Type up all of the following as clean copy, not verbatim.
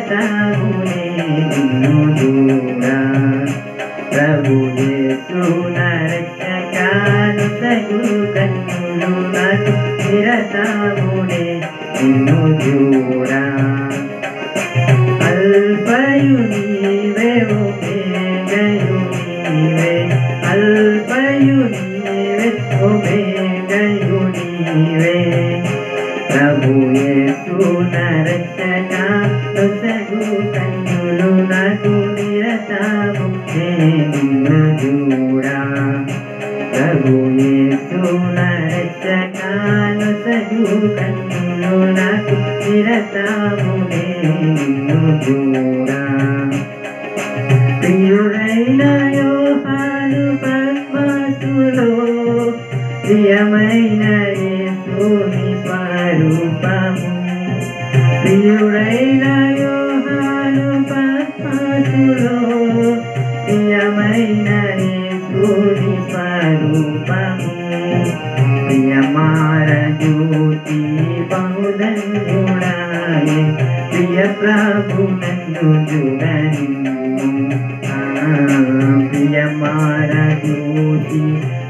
నిరతమునే నిన్ను చూడా ప్రభు యేసు నా రక్షక నొసగు కన్నులు నాకు నిరతమునే నిన్ను చూడా అల్పయు నీవే ఒమేగయు నీవే అల్పయు నీవే ఒమేగయు నీవే ప్రభు యేసు నా రక్షక నొసగు కన్నులు నాకు నిరతము నిన్ను చూడా ప్రభు యేసు నా రక్షక నొసగు కన్నులు నాకు నిరతము నిన్ను చూడా ప్రియుడైన యోహాను పద్మసులో ప్రియమైన యేసుని స్వరూపము ప్రియుడైన యోహాను పద్మసులో ప్రియమైన యేసుని స్వరూపము ప్రియమార జ్యోతి బహుధన్యుడాయే ప్రియ ప్రభు నన్ను చూడనిమ్ము ప్రియమార జ్యోతి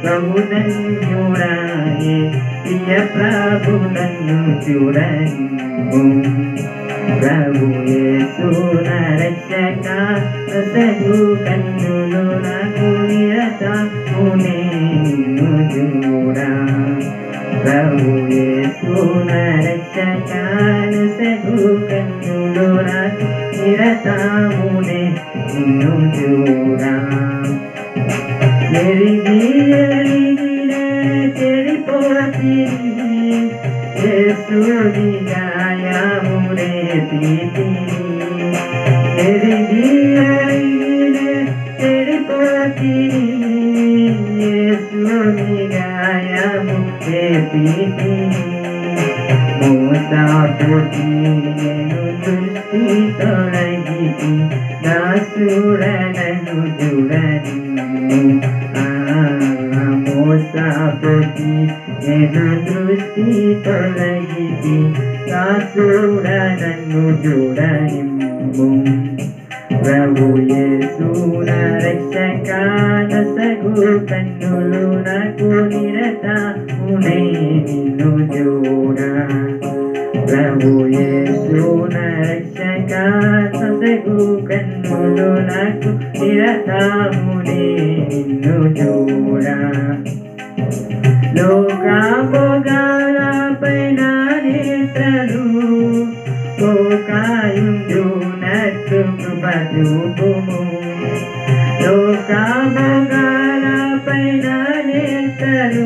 బహుధన్యుడాయే ప్రియ ప్రభు నన్ను చూడనిమ్ము ప్రభు యేసు నా రక్షక నొసగు కన్నులు నాకు నిరతమునే నిన్ను చూడా ప్రభు యేసు నా రక్షక నొసగు కన్నులు నాకు నిరతమునే నిన్ను చూడా ఎరిగి ఎరిగినే చెడిపోతిని యేసుని గాయమునే ప్రీతిని ఎరిగి ఎరిగినే చెడిపోతిని యేసుని గాయమునే ప్రీతిని మోసపోతి నేను దృష్టి తొలగితి దాసుడనను చూడనిమ్ము మోసపోతి నేను దృష్టి తొలగితి దాసుడనను చూడనిమ్ము ప్రభు యేసు నా రక్షక నొసగు కన్నులు నాకు నిరతమునే నిన్ను చూడా ప్రభు యేసు నా రక్షక నొసగు కన్నులు నాకు నిరతమునే నిన్ను చూడా లోక భోగాలపై నా నేత్రలు పోకాయుండునట్టు కృప చూపుము లోక భోగాలపై నా నేత్రలు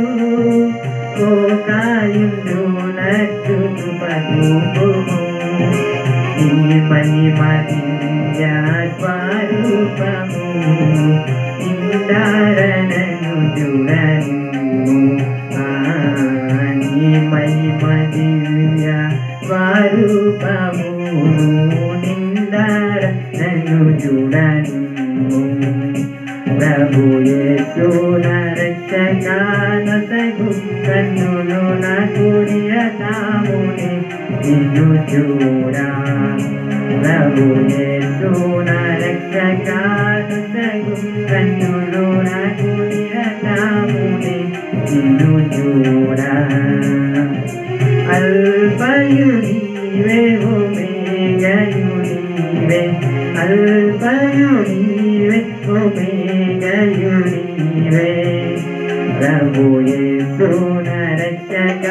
పోకాయుండునట్టు కృప చూపుము నీ మహిమ దివ్య స్వరూపము నిండారనను చూడనిమ్ము నీ మహిమ దివ్య స్వరూపము నిండారనను చూడనిమ్ము ప్రభు యేసు నా రక్షక నొసగు కన్నులు నాకు నిరతమునే నిన్ను చూడా ప్రభు యేసు నా రక్షక నొసగు కన్నులు నాకు నిరతమునే నిన్ను చూడా అల్పయు నీవే ఒమేగయు నీవే అల్పయు నీవే ఒమేగయు నీవే ప్రభు యేసు నా రక్షక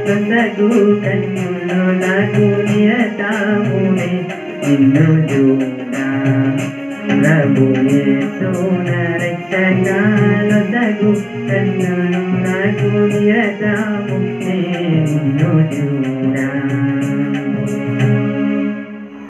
నొసగు కన్నులు నాకు నిరతమునే నిన్ను చూడా ప్రభు యేసు